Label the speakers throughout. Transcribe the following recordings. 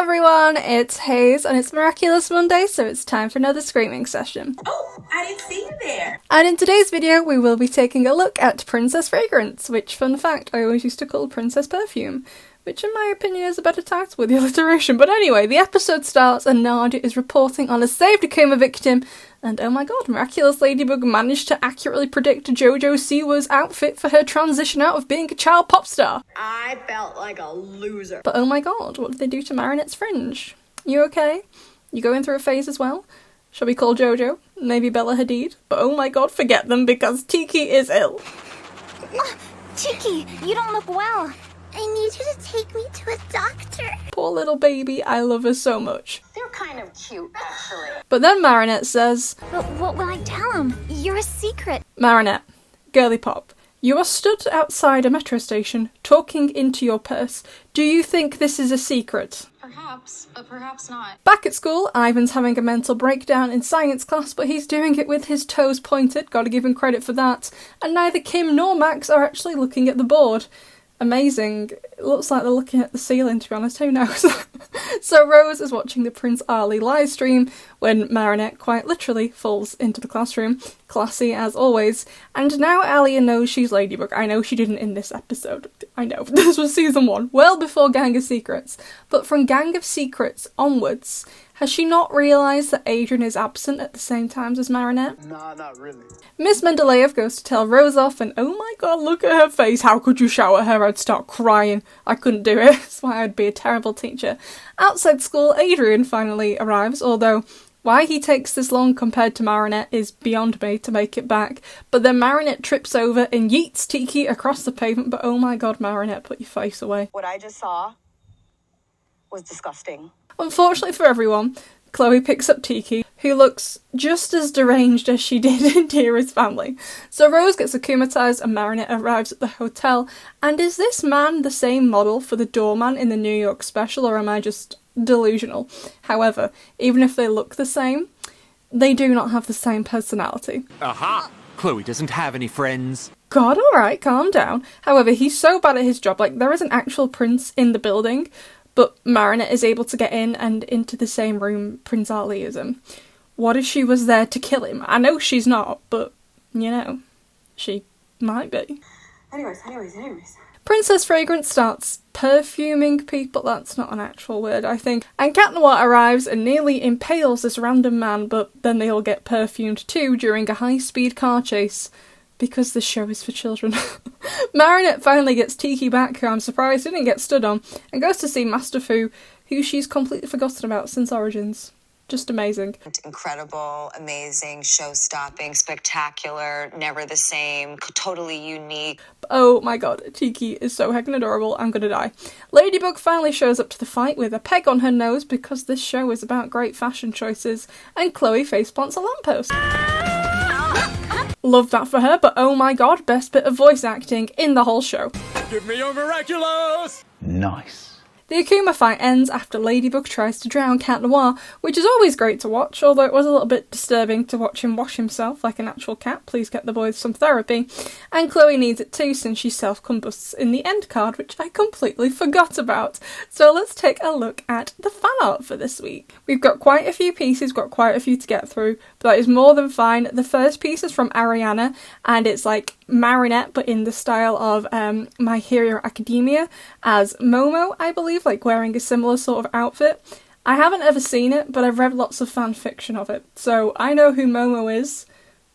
Speaker 1: everyone, it's Hayes and it's Miraculous Monday, so it's time for another screaming session.
Speaker 2: Oh, I didn't see you there.
Speaker 1: And in today's video we will be taking a look at Princess Fragrance, which, fun fact, I always used to call Princess Perfume, which in my opinion is a better title with the alliteration. But anyway, the episode starts and Nadia is reporting on a saved Akuma victim, and oh my god, Miraculous Ladybug managed to accurately predict Jojo Siwa's outfit for her transition out of being a child pop star.
Speaker 2: I felt like a loser.
Speaker 1: But oh my god, what did they do to Marinette's fringe? You okay? You going through a phase as well? Shall we call Jojo? Maybe Bella Hadid? But oh my god, forget them because Tiki is ill.
Speaker 3: Tiki, you don't look well. I need you to take me to a doctor.
Speaker 1: Poor little baby, I love her so much.
Speaker 2: They're kind of cute, actually.
Speaker 1: But then Marinette says,
Speaker 3: But what will I tell him? You're a secret.
Speaker 1: Marinette, girly pop, you are stood outside a metro station, talking into your purse. Do you think this is a secret?
Speaker 4: Perhaps, but perhaps not.
Speaker 1: Back at school, Ivan's having a mental breakdown in science class, but he's doing it with his toes pointed, gotta give him credit for that. And neither Kim nor Max are actually looking at the board. Amazing. It looks like they're looking at the ceiling, to be honest, who knows? So Rose is watching the Prince Ali livestream when Marinette quite literally falls into the classroom. Classy as always. And now Alia knows she's Ladybug. I know she didn't in this episode. I know. This was season 1, well before Gang of Secrets. But from Gang of Secrets onwards, has she not realised that Adrian is absent at the same time as Marinette?
Speaker 5: Nah, not really.
Speaker 1: Miss Mendeleev goes to tell Rose off and oh my god, look at her face. How could you shower her? I'd start crying. I couldn't do it. That's why I'd be a terrible teacher. Outside school, Adrian finally arrives, although why he takes this long compared to Marinette is beyond me to make it back. But then Marinette trips over and yeets Tiki across the pavement, but oh my god, Marinette, put your face away.
Speaker 2: What I just saw was disgusting.
Speaker 1: Unfortunately for everyone, Chloe picks up Tiki, who looks just as deranged as she did in Dearest Family. So Rose gets akumatized and Marinette arrives at the hotel. And is this man the same model for the doorman in the New York special, or am I just delusional? However, even if they look the same, they do not have the same personality.
Speaker 6: Aha! Chloe doesn't have any friends.
Speaker 1: God, alright, calm down. However, he's so bad at his job, like, there is an actual prince in the building, but Marinette is able to get in and into the same room Prince Ali is in. What if she was there to kill him? I know she's not, but, you know, she might be.
Speaker 2: Anyways.
Speaker 1: Princess Fragrance starts perfuming people. That's not an actual word, I think. And Cat Noir arrives and nearly impales this random man, but then they all get perfumed too during a high-speed car chase. Because this show is for children. Marinette finally gets Tiki back, who I'm surprised didn't get stood on, and goes to see Master Fu, who she's completely forgotten about since Origins. Just amazing.
Speaker 7: Incredible, amazing, show-stopping, spectacular, never the same, totally unique.
Speaker 1: Oh my god, Tiki is so heckin' adorable, I'm gonna die. Ladybug finally shows up to the fight with a peg on her nose because this show is about great fashion choices, and Chloe faceplants a lamppost. Love that for her, but oh my god, best bit of voice acting in the whole show.
Speaker 6: Give me your Miraculous!
Speaker 5: Nice.
Speaker 1: The Akuma fight ends after Ladybug tries to drown Cat Noir, which is always great to watch, although it was a little bit disturbing to watch him wash himself like an actual cat. Please get the boys some therapy. And Chloe needs it too, since she self-combusts in the end card, which I completely forgot about. So let's take a look at the fan art for this week. We've got quite a few pieces, got quite a few to get through, but that is more than fine. The first piece is from Ariana, and it's like Marinette, but in the style of My Hero Academia, as Momo, I believe, like wearing a similar sort of outfit. I haven't ever seen it, but I've read lots of fan fiction of it, so I know who Momo is,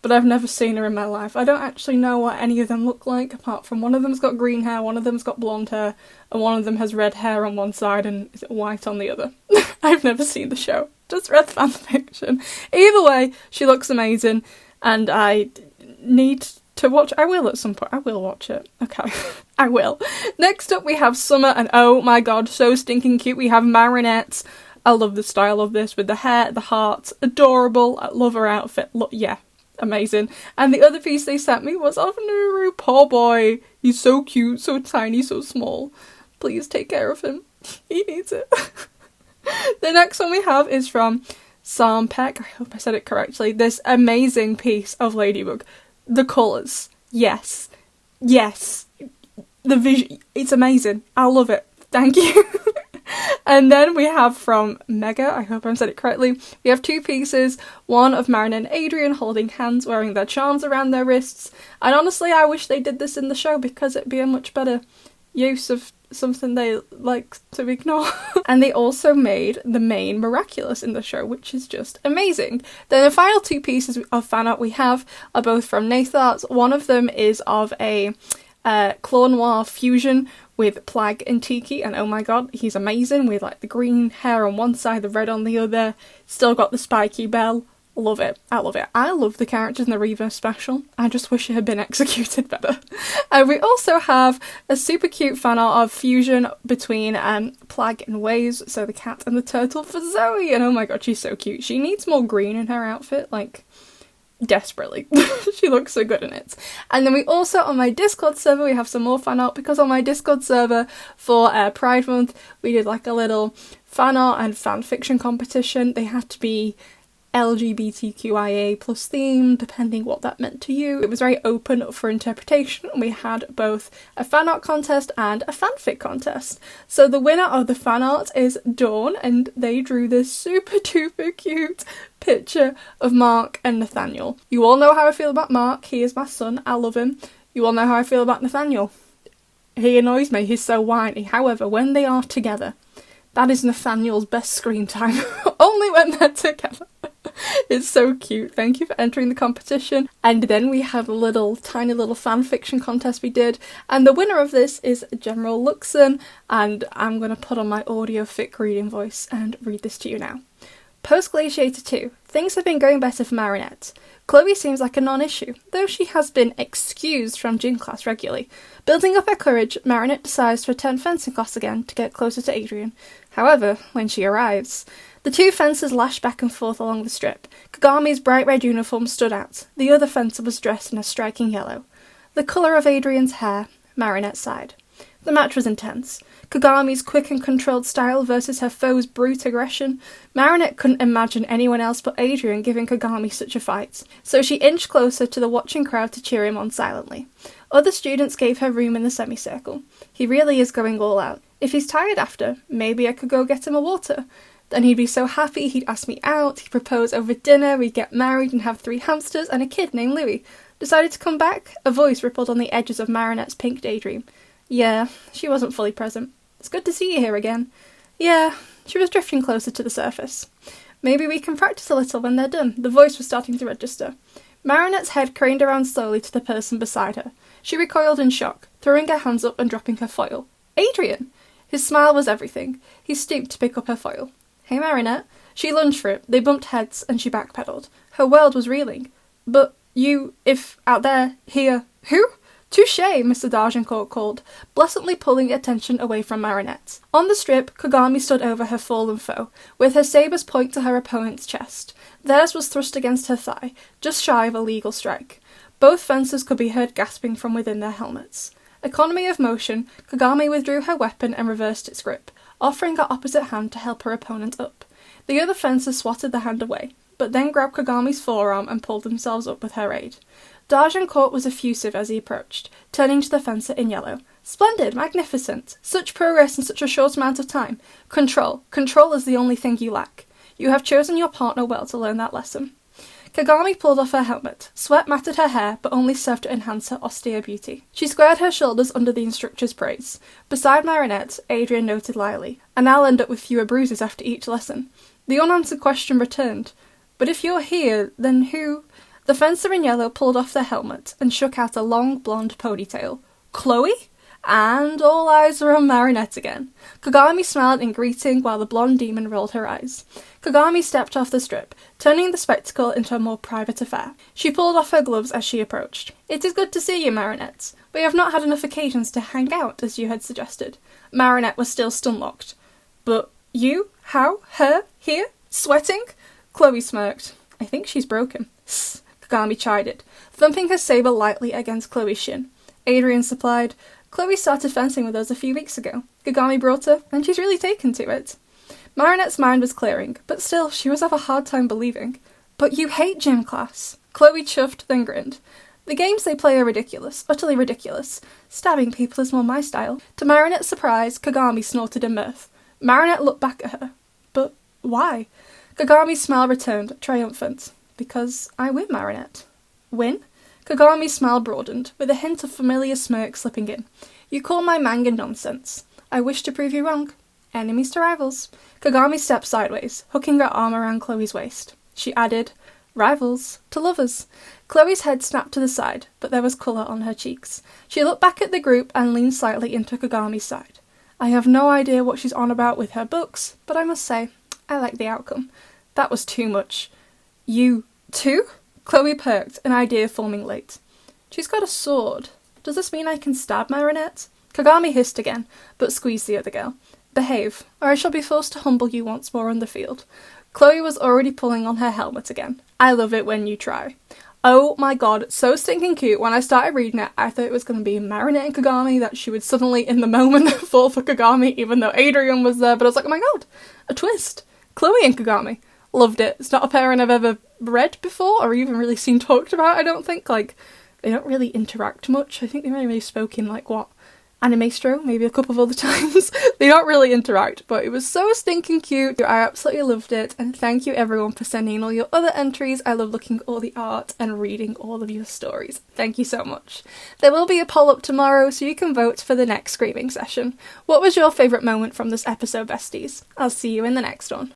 Speaker 1: but I've never seen her in my life. I don't actually know what any of them look like, apart from one of them's got green hair, one of them's got blonde hair, and one of them has red hair on one side and is it white on the other. I've never seen the show, just read fan fiction. Either way, she looks amazing, and I need to watch. I will at some point. I will watch it. Okay. I will. Next up we have Summer, and oh my god, so stinking cute. We have Marinette. I love the style of this with the hair, the heart. Adorable. I love her outfit. Look, yeah. Amazing. And the other piece they sent me was of Nuru. Poor boy. He's so cute, so tiny, so small. Please take care of him. He needs it. The next one we have is from Sampek. I hope I said it correctly. This amazing piece of Ladybug. The colours. Yes. Yes. The vision. It's amazing. I love it. Thank you. And then we have from Mega, I hope I said it correctly, we have 2 pieces, one of Marin and Adrian holding hands, wearing their charms around their wrists, and honestly I wish they did this in the show because it'd be a much better use of something they like to ignore. And they also made the main Miraculous in the show, which is just amazing. Then the final 2 pieces of fan art we have are both from Natharts. One of them is of a Claw Noir fusion with Plague and Tiki, and oh my god, he's amazing, with like the green hair on one side, the red on the other, still got the spiky bell. Love it. I love it. I love the characters in the Reverse special. I just wish it had been executed better. We also have a super cute fan art of fusion between Plague and Waves, so the cat and the turtle for Zoe, and oh my god, she's so cute. She needs more green in her outfit, like, desperately. She looks so good in it. And then we also, on my Discord server, we have some more fan art, because on my Discord server for Pride Month, we did like a little fan art and fan fiction competition. They had to be LGBTQIA plus theme, depending what that meant to you. It was very open for interpretation, and we had both a fan art contest and a fanfic contest. So the winner of the fan art is Dawn, and they drew this super duper cute picture of Mark and Nathaniel. You all know how I feel about Mark. He is my son. I love him. You all know how I feel about Nathaniel. He annoys me. He's so whiny. However, when they are together, that is Nathaniel's best screen time. Only when they're together. It's so cute. Thank you for entering the competition. And then we have a tiny little fan fiction contest we did, and the winner of this is General Luxon, and I'm going to put on my audio thick reading voice and read this to you now. Post Glaciator 2, things have been going better for Marinette. Chloe seems like a non-issue, though she has been excused from gym class regularly. Building up her courage, Marinette decides to attend fencing class again to get closer to Adrian. However, when she arrives, the 2 fencers lashed back and forth along the strip. Kagami's bright red uniform stood out. The other fencer was dressed in a striking yellow. The colour of Adrian's hair, Marinette sighed. The match was intense. Kagami's quick and controlled style versus her foe's brute aggression. Marinette couldn't imagine anyone else but Adrian giving Kagami such a fight, so she inched closer to the watching crowd to cheer him on silently. Other students gave her room in the semicircle. He really is going all out. If he's tired after, maybe I could go get him a water. Then he'd be so happy, he'd ask me out, he'd propose over dinner, we'd get married and have 3 hamsters and a kid named Louis. Decided to come back? A voice rippled on the edges of Marinette's pink daydream. Yeah, she wasn't fully present. It's good to see you here again. Yeah, she was drifting closer to the surface. Maybe we can practice a little when they're done. The voice was starting to register. Marinette's head craned around slowly to the person beside her. She recoiled in shock, throwing her hands up and dropping her foil. Adrian! His smile was everything. He stooped to pick up her foil. Hey, Marinette. She lunged for it. They bumped heads, and she backpedaled. Her world was reeling. But you, if out there, here, who? Touché, Mr. D'Argencourt called, bluntly pulling attention away from Marinette. On the strip, Kagami stood over her fallen foe, with her sabre's point to her opponent's chest. Theirs was thrust against her thigh, just shy of a legal strike. Both fencers could be heard gasping from within their helmets. Economy of motion, Kagami withdrew her weapon and reversed its grip, offering her opposite hand to help her opponent up. The other fencer swatted the hand away, but then grabbed Kagami's forearm and pulled themselves up with her aid. D'Argencourt was effusive as he approached, turning to the fencer in yellow. Splendid, magnificent, such progress in such a short amount of time. Control is the only thing you lack. You have chosen your partner well to learn that lesson. Kagami pulled off her helmet. Sweat matted her hair, but only served to enhance her austere beauty. She squared her shoulders under the instructor's praise. Beside Marinette, Adrian noted lyly, and I'll end up with fewer bruises after each lesson. The unanswered question returned. But if you're here, then who? The fencer in yellow pulled off their helmet and shook out a long blonde ponytail. Chloe? And all eyes were on Marinette again. Kagami smiled in greeting while the blonde demon rolled her eyes. Kagami stepped off the strip, turning the spectacle into a more private affair. She pulled off her gloves as she approached. It is good to see you, Marinette. We have not had enough occasions to hang out, as you had suggested. Marinette was still stun-locked. But you? How? Her? Here? Sweating? Chloe smirked. I think she's broken. Sss, Kagami chided, thumping her sabre lightly against Chloe's shin. Adrian supplied, Chloe started fencing with us a few weeks ago. Kagami brought her, and she's really taken to it. Marinette's mind was clearing, but still, she was having a hard time believing. But you hate gym class. Chloe chuffed, then grinned. The games they play are ridiculous, utterly ridiculous. Stabbing people is more my style. To Marinette's surprise, Kagami snorted in mirth. Marinette looked back at her. But why? Kagami's smile returned, triumphant. Because I win, Marinette. Win? Kagami's smile broadened, with a hint of familiar smirk slipping in. You call my manga nonsense. I wish to prove you wrong. Enemies to rivals. Kagami stepped sideways, hooking her arm around Chloe's waist. She added, rivals to lovers. Chloe's head snapped to the side, but there was colour on her cheeks. She looked back at the group and leaned slightly into Kagami's side. I have no idea what she's on about with her books, but I must say, I like the outcome. That was too much. You too? Chloe perked, an idea forming late. She's got a sword. Does this mean I can stab Marinette? Kagami hissed again, but squeezed the other girl. Behave, or I shall be forced to humble you once more on the field. Chloe was already pulling on her helmet again. I love it when you try. Oh my god, so stinking cute. When I started reading it, I thought it was going to be Marinette and Kagami, that she would suddenly, in the moment, fall for Kagami, even though Adrian was there. But I was like, oh my god, a twist. Chloe and Kagami. Loved it. It's not a pairing I've ever read before, or even really seen talked about, I don't think. Like, they don't really interact much. I think they've only really spoken, like, what? Animestro, maybe a couple of other times. They don't really interact, but it was so stinking cute. I absolutely loved it, and thank you everyone for sending all your other entries. I love looking at all the art and reading all of your stories. Thank you so much. There will be a poll up tomorrow, so you can vote for the next screaming session. What was your favourite moment from this episode, besties? I'll see you in the next one.